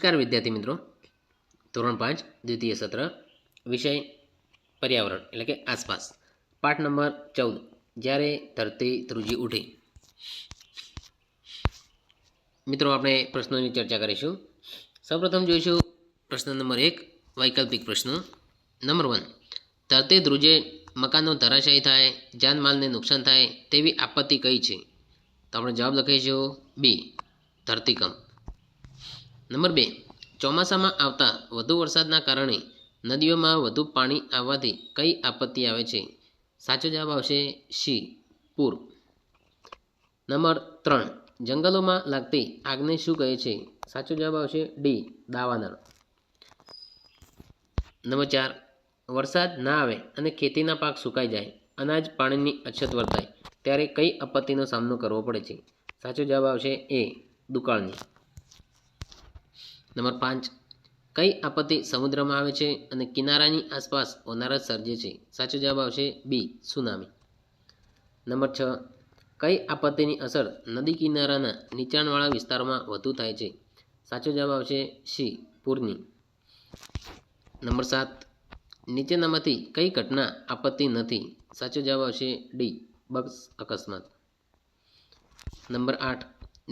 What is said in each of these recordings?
નમસ્કાર વિદ્યાર્થી મિત્રો, ધોરણ 5 દ્વિતીય સત્ર, વિષય પર્યાવરણ એટલે કે આસપાસ, પાઠ નંબર 14 જ્યારે ધરતી ધ્રુજી ઉઠી. મિત્રો આપણે પ્રશ્નોની ચર્ચા કરીશું. સૌપ્રથમ જોઈશું પ્રશ્ન નંબર 1, વૈકલ્પિક પ્રશ્નો. નંબર 1, ધરતી ધ્રુજે, મકાનો ધરાશાયી થાય, જાનમાલને નુકસાન થાય તેવી આપત્તિ કઈ છે? તો આપણે જવાબ લખીશું બી, ધરતીકંપ. નંબર 2, ચોમાસામાં આવતા વધુ વરસાદના કારણે નદીઓમાં વધુ પાણી આવવાથી કઈ આપત્તિ આવે છે? સાચો જવાબ આવશે સી, પૂર. નંબર 3, જંગલોમાં લાગતી આગને શું કહે છે? સાચો જવાબ આવશે ડી, દાવાનળ. નંબર 4, વરસાદ ના આવે અને ખેતીના પાક સુકાઈ જાય, અનાજ પાણીની અછત વર્તાય ત્યારે કઈ આપત્તિનો સામનો કરવો પડે છે? સાચો જવાબ આવશે એ, દુકાળની. નંબર 5, કઈ આપત્તિ સમુદ્રમાં આવે છે અને કિનારાની આસપાસ હોનારત સર્જે છે? સાચો જવાબ આવશે બી, સુનામી. નંબર 6, કઈ આપત્તિની અસર નદી કિનારાના નીચાણવાળા વિસ્તારોમાં વધુ થાય છે? સાચો જવાબ આવશે સી, પૂરની. નંબર 7, નીચેનામાંથી કઈ ઘટના આપત્તિ નથી? સાચો જવાબ આવશે ડી, બસ અકસ્માત. નંબર 8,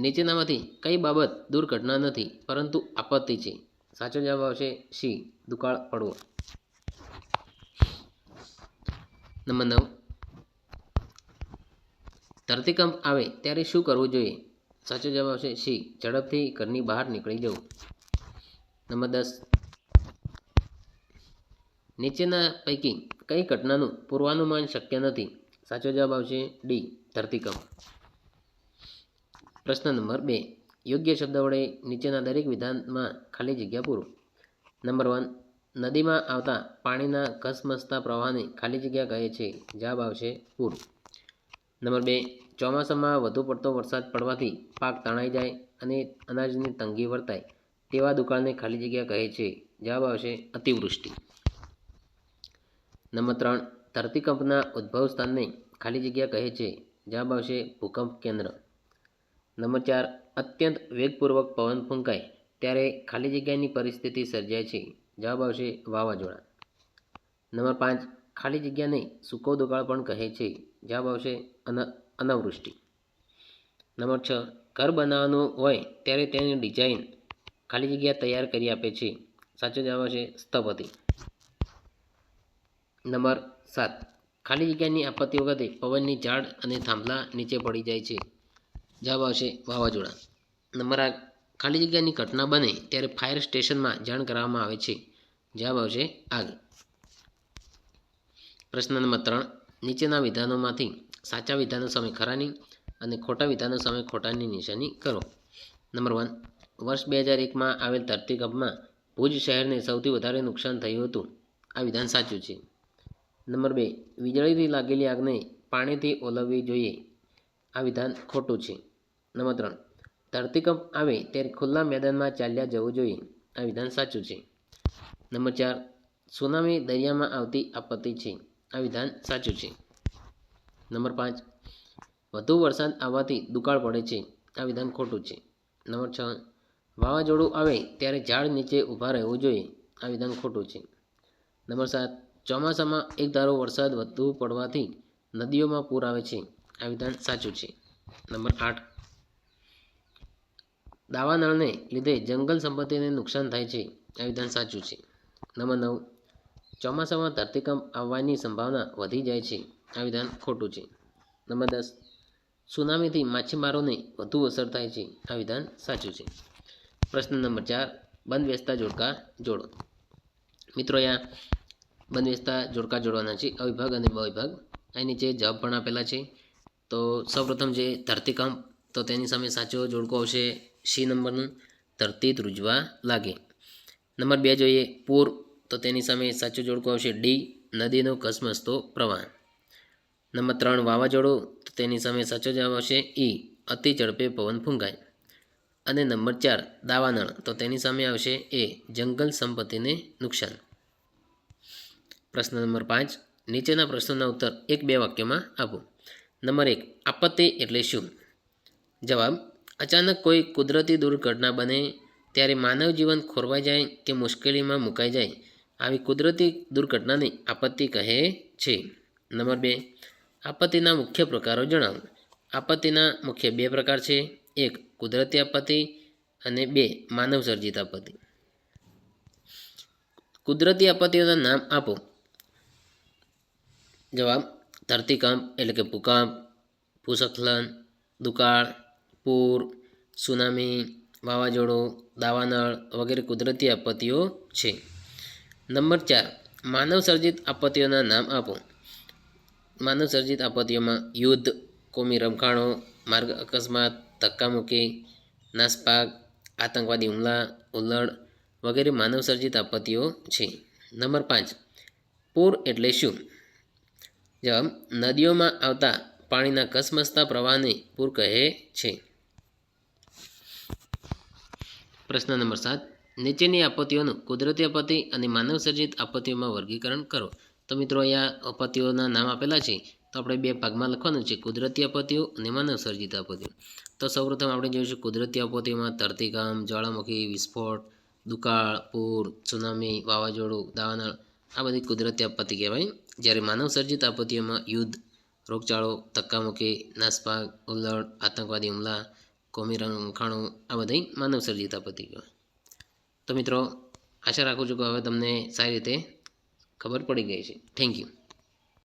નીચેનામાંથી કઈ બાબત દુર્ઘટના નથી પરંતુ આપત્તિ છે? સાચો જવાબ આવશે સી, દુકાળ પડવો. નંબર 9, ધરતીકંપ આવે ત્યારે શું કરવું જોઈએ? સાચો જવાબ આવશે સી, ઝડપથી ઘરની બહાર નીકળી જવું. નંબર 10, નીચેના પૈકી કઈ ઘટનાનું પૂર્વાનુમાન શક્ય નથી? સાચો જવાબ આવશે ડી, ધરતીકંપ. પ્રશ્ન નંબર 2, યોગ્ય શબ્દ વડે નીચેના દરેક વિધાનમાં ખાલી જગ્યા પૂરો. નંબર 1, નદીમાં આવતા પાણીના ઘસમસતા પ્રવાહને ખાલી જગ્યા કહે છે? જવાબ આવશે પૂર. નંબર 2, ચોમાસામાં વધુ પડતો વરસાદ પડવાથી પાક તણાઈ જાય અને અનાજની તંગી વર્તાય તેવા દુકાળને ખાલી જગ્યા કહે છે? જવાબ આવશે અતિવૃષ્ટિ. નંબર 3, ધરતીકંપના ઉદ્ભવ સ્થાનને ખાલી જગ્યા કહે છે? જવાબ આવશે ભૂકંપ કેન્દ્ર. નંબર 4, અત્યંત વેગપૂર્વક પવન ફૂંકાય ત્યારે ખાલી જગ્યાની પરિસ્થિતિ સર્જાય છે? જવાબ આવશે વાવાઝોડા. નંબર 5, ખાલી જગ્યાને સૂકો દુકાળ પણ કહે છે? જવાબ આવશે અનાવૃષ્ટિ. નંબર 6, ઘર બનાવવાનું હોય ત્યારે તેની ડિઝાઇન ખાલી જગ્યા તૈયાર કરી આપે છે? સાચો જવાબ આવશે સ્થપતિ. નંબર 7, ખાલી જગ્યાની આપત્તિ વખતે પવનની ઝાડ અને થાંભલા નીચે પડી જાય છે? જવાબ આવશે વાવાઝોડા. નંબર 8, ખાલી જગ્યાની ઘટના બને ત્યારે ફાયર સ્ટેશનમાં જાણ કરવામાં આવે છે? જવાબ આવશે આગ. પ્રશ્ન નંબર 3, નીચેના વિધાનોમાંથી સાચા વિધાનો સામે ખરાની અને ખોટા વિધાનો સામે ખોટાની નિશાની કરો. નંબર 1, વર્ષ 2001માં આવેલ ધરતીકંપમાં ભુજ શહેરને સૌથી વધારે નુકસાન થયું હતું. આ વિધાન સાચું છે. નંબર 2, વીજળીથી લાગેલી આગને પાણીથી ઓલવવી જોઈએ. આ વિધાન ખોટું છે. નંબર 3, ધરતીકંપ આવે ત્યારે ખુલ્લા મેદાનમાં ચાલ્યા જવું જોઈએ. આ વિધાન સાચું છે. નંબર 4, સુનામી દરિયામાં આવતી આપત્તિ છે. આ વિધાન સાચું છે. નંબર 5, વધુ વરસાદ આવવાથી દુકાળ પડે છે. આ વિધાન ખોટું છે. નંબર 6, વાવાઝોડું આવે ત્યારે ઝાડ નીચે ઊભા રહેવું જોઈએ. આ વિધાન ખોટું છે. નંબર 7, ચોમાસામાં એકધારો વરસાદ વધુ પડવાથી નદીઓમાં પૂર આવે છે. આ વિધાન સાચું છે. નંબર 8, દાવાનળને લીધે જંગલ સંપત્તિને નુકસાન થાય છે. આ વિધાન સાચું છે. નંબર 9, ચોમાસામાં ધરતીકંપ આવવાની સંભાવના વધી જાય છે. આ વિધાન ખોટું છે. નંબર 10, સુનામીથી માછીમારોને વધુ અસર થાય છે. આ વિધાન સાચું છે. પ્રશ્ન નંબર 4, બંધ બેસતા જોડકા જોડો. મિત્રો અહીંયા બંધ બેસતા જોડકા જોડવાના છે, અવિભાગ અને બવિભાગ. અહીં નીચે જવાબ પણ આપેલા છે. તો સૌપ્રથમ જે ધરતીકંપ, તો તેની સામે સાચો જોડકો આવશે સી નંબરનું, ધરતી ધ્રુજવા લાગે. નંબર 2 જોઈએ પૂર, તો તેની સામે સાચો જોડકો આવશે ડી, નદીનો ઘસમસતો પ્રવાહ. નંબર 3, વાવાઝોડું, તો તેની સામે સાચો જવાબ આવશે ઈ, અતિ ઝડપે પવન ફૂંકાય. અને નંબર 4, દાવાનળ, તો તેની સામે આવશે એ, જંગલ સંપત્તિને નુકસાન. પ્રશ્ન નંબર 5, નીચેના પ્રશ્નોના ઉત્તર 1-2 વાક્યમાં આપો. નંબર 1, આપત્તિ એટલે શું? જવાબ, અચાનક કોઈ કુદરતી દુર્ઘટના બને ત્યારે માનવ જીવન ખોરવાઈ જાય કે મુશ્કેલીમાં મુકાઈ જાય આવી કુદરતી દુર્ઘટનાને આપત્તિ કહે છે. નંબર 2, આપત્તિના મુખ્ય પ્રકારો જણાવો. આપત્તિના મુખ્ય 2 પ્રકાર છે. 1, કુદરતી આપત્તિ અને 2, માનવસર્જિત આપત્તિ. કુદરતી આપત્તિઓના નામ આપો. જવાબ: ધરતીકંપ એટલે કે ભૂકંપ, ભૂસ્ખલન, દુકાળ, પૂર, સુનામી, વાવાઝોડું, દાવાનળ વગેરે કુદરતી આપત્તિઓ છે. નંબર 4, માનવસર્જિત આપત્તિઓના નામ આપો. માનવસર્જિત આપત્તિઓમાં યુદ્ધ, કોમી રમખાણો, માર્ગ અકસ્માત, ધક્કામુક્કી, નાસભાગ, આતંકવાદી હુમલા, હુલ્લડ વગેરે માનવસર્જિત આપત્તિઓ છે. નંબર 5, પૂર એટલે શું? જવાબ: નદીઓમાં આવતા પાણીના કસમસતા પ્રવાહને પૂર કહે છે. પ્રશ્ન નંબર 7, નીચેની આપત્તિઓનું કુદરતી આપત્તિ અને માનવસર્જિત આપત્તિઓમાં વર્ગીકરણ કરો. તો મિત્રો અહીંયા આપત્તિઓના નામ આપેલા છે, તો આપણે 2 ભાગમાં લખવાનું છે, કુદરતી આપત્તિઓ અને માનવસર્જિત આપત્તિઓ. તો સૌપ્રથમ આપણે જોઈશું કુદરતી આપત્તિઓમાં ધરતીકંપ, જ્વાળામુખી, વિસ્ફોટ, દુકાળ, પૂર, સુનામી, વાવાઝોડું, દાવાનળ આ બધી કુદરતી આપત્તિ કહેવાય. જ્યારે માનવસર્જિત આપત્તિઓમાં યુદ્ધ, રોગચાળો, ધક્કામુક્કી, નાસભાગ, હુલ્લડ, આતંકવાદી હુમલા, કોમી રમખાણો આ બધી માનવસર્જિત આપત્તિ કહેવાય. તો મિત્રો આશા રાખું છું કે હવે તમને સારી રીતે ખબર પડી ગઈ છે. Thank you.